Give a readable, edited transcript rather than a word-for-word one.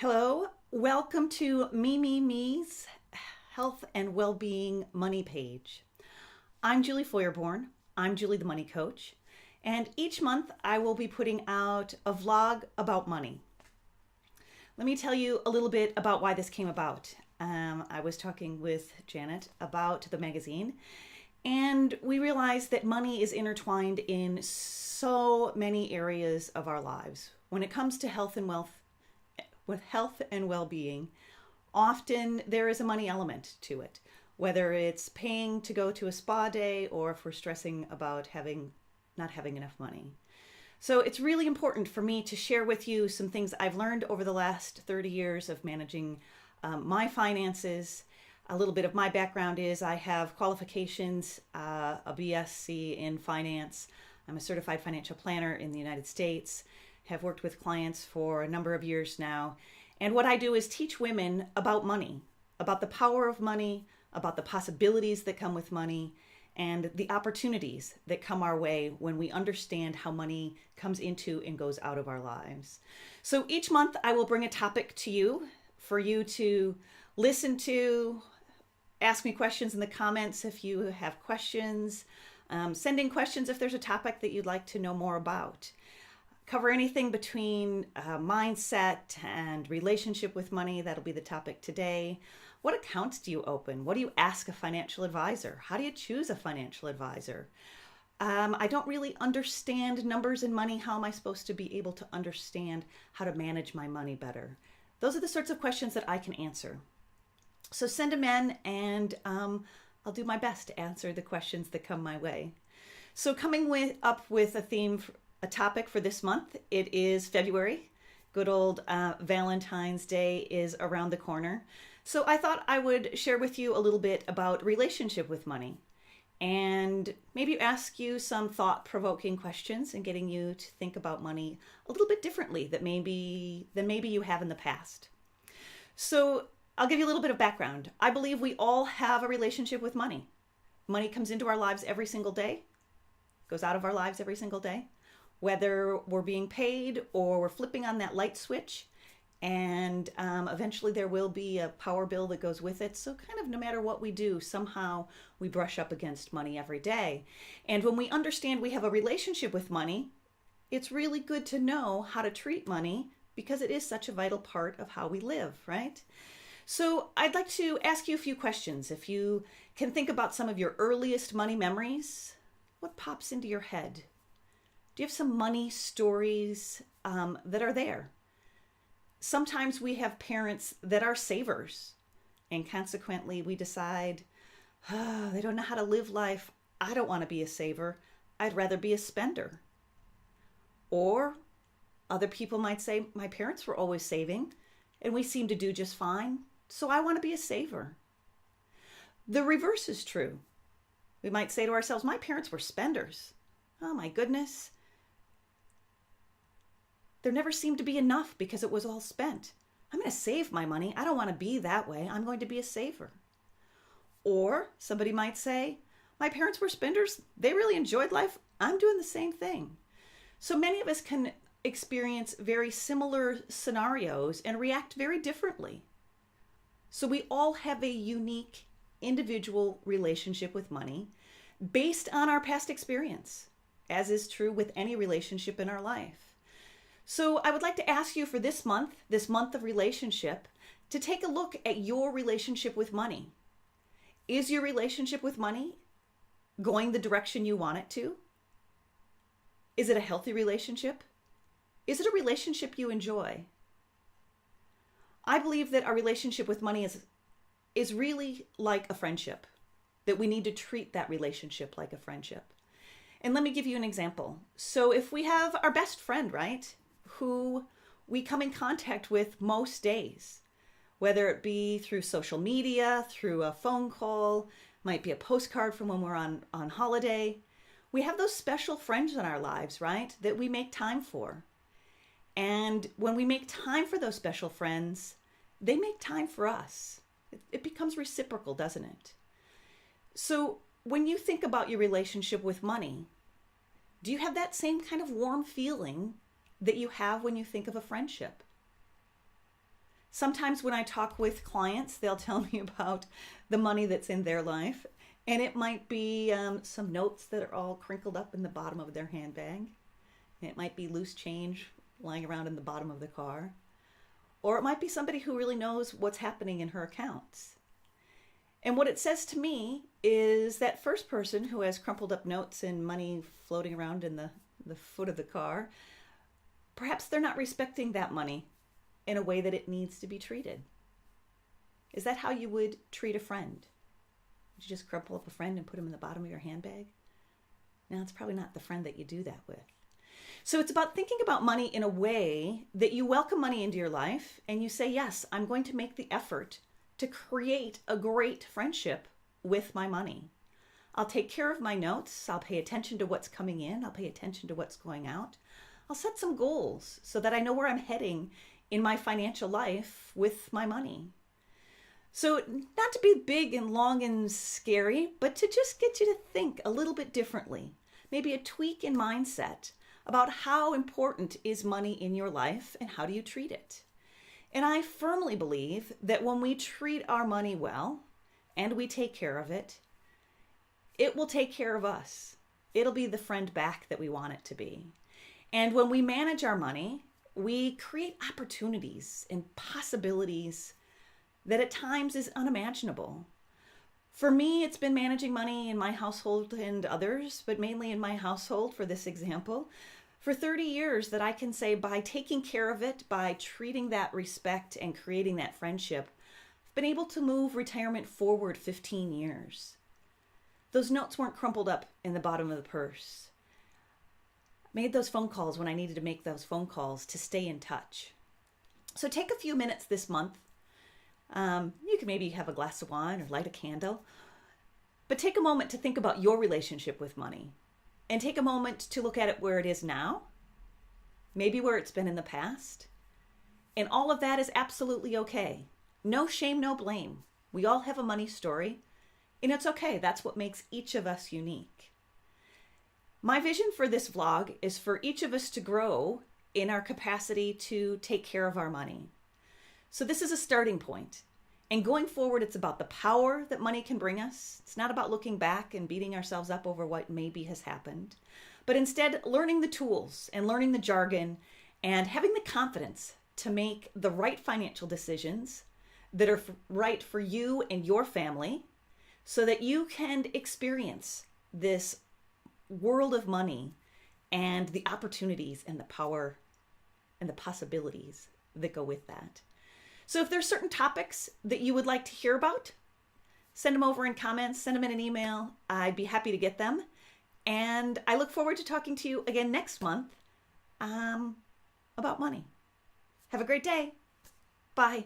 Hello, welcome to Me's Health and Wellbeing Money Page. I'm Julie Feuerborn. I'm Julie the Money Coach, and each month I will be putting out a vlog about money. Let me tell you a little bit about why this came about. I was talking with Janet about the magazine, and we realized that money is intertwined in so many areas of our lives. When it comes to health and well-being, often there is a money element to it, whether it's paying to go to a spa day or if we're stressing about not having enough money. So it's really important for me to share with you some things I've learned over the last 30 years of managing my finances. A little bit of my background is I have qualifications, a BSc in finance. I'm a certified financial planner in the United States, have worked with clients for a number of years now. And what I do is teach women about money, about the power of money, about the possibilities that come with money, and the opportunities that come our way when we understand how money comes into and goes out of our lives. So each month I will bring a topic to you for you to listen to, ask me questions in the comments if you have questions, send in questions if there's a topic that you'd like to know more about. Cover anything between mindset and relationship with money. That'll be the topic today. What accounts do you open? What do you ask a financial advisor? How do you choose a financial advisor? I don't really understand numbers and money. How am I supposed to be able to understand how to manage my money better? Those are the sorts of questions that I can answer. So send them in, and I'll do my best to answer the questions that come my way. So coming up with a topic for this month. It is February. Good old Valentine's Day is around the corner. So I thought I would share with you a little bit about relationship with money and maybe ask you some thought-provoking questions and getting you to think about money a little bit differently than maybe you have in the past. So I'll give you a little bit of background. I believe we all have a relationship with money. Money comes into our lives every single day, goes out of our lives every single day. Whether we're being paid or we're flipping on that light switch, and eventually there will be a power bill that goes with it. So kind of no matter what we do, somehow we brush up against money every day. And when we understand we have a relationship with money, it's really good to know how to treat money because it is such a vital part of how we live, right? So I'd like to ask you a few questions. If you can think about some of your earliest money memories, what pops into your head? Do you have some money stories that are there? Sometimes we have parents that are savers, and consequently we decide, they don't know how to live life. I don't want to be a saver. I'd rather be a spender. Or other people might say, my parents were always saving, and we seem to do just fine, so I want to be a saver. The reverse is true. We might say to ourselves, my parents were spenders. Oh my goodness. There never seemed to be enough because it was all spent. I'm going to save my money. I don't want to be that way. I'm going to be a saver. Or somebody might say, my parents were spenders. They really enjoyed life. I'm doing the same thing. So many of us can experience very similar scenarios and react very differently. So we all have a unique individual relationship with money based on our past experience, as is true with any relationship in our life. So I would like to ask you for this month of relationship, to take a look at your relationship with money. Is your relationship with money going the direction you want it to? Is it a healthy relationship? Is it a relationship you enjoy? I believe that our relationship with money is really like a friendship, that we need to treat that relationship like a friendship. And let me give you an example. So if we have our best friend, right, who we come in contact with most days, whether it be through social media, through a phone call, might be a postcard from when we're on holiday. We have those special friends in our lives, right, that we make time for. And when we make time for those special friends, they make time for us. It becomes reciprocal, doesn't it? So when you think about your relationship with money, do you have that same kind of warm feeling that you have when you think of a friendship? Sometimes when I talk with clients, they'll tell me about the money that's in their life. And it might be some notes that are all crinkled up in the bottom of their handbag. And it might be loose change lying around in the bottom of the car. Or it might be somebody who really knows what's happening in her accounts. And what it says to me is that first person who has crumpled up notes and money floating around in the foot of the car, perhaps they're not respecting that money in a way that it needs to be treated. Is that how you would treat a friend? Would you just crumple up a friend and put him in the bottom of your handbag? No, it's probably not the friend that you do that with. So it's about thinking about money in a way that you welcome money into your life and you say, yes, I'm going to make the effort to create a great friendship with my money. I'll take care of my notes. I'll pay attention to what's coming in. I'll pay attention to what's going out. I'll set some goals so that I know where I'm heading in my financial life with my money. So not to be big and long and scary, but to just get you to think a little bit differently. Maybe a tweak in mindset about how important is money in your life and how do you treat it. And I firmly believe that when we treat our money well and we take care of it, it will take care of us. It'll be the friend back that we want it to be. And when we manage our money, we create opportunities and possibilities that at times is unimaginable. For me, it's been managing money in my household and others, but mainly in my household for this example, for 30 years that I can say by taking care of it, by treating that respect and creating that friendship, I've been able to move retirement forward 15 years. Those notes weren't crumpled up in the bottom of the purse. I made those phone calls when I needed to make those phone calls to stay in touch. So take a few minutes this month. You can maybe have a glass of wine or light a candle, but take a moment to think about your relationship with money and take a moment to look at it where it is now, maybe where it's been in the past. And all of that is absolutely okay. No shame, no blame. We all have a money story, and it's okay. That's what makes each of us unique. My vision for this vlog is for each of us to grow in our capacity to take care of our money. So this is a starting point. And going forward, it's about the power that money can bring us. It's not about looking back and beating ourselves up over what maybe has happened, but instead learning the tools and learning the jargon and having the confidence to make the right financial decisions that are right for you and your family so that you can experience this world of money and the opportunities and the power and the possibilities that go with that. So if there's certain topics that you would like to hear about, send them over in comments, send them in an email. I'd be happy to get them. And I look forward to talking to you again next month about money. Have a great day. Bye.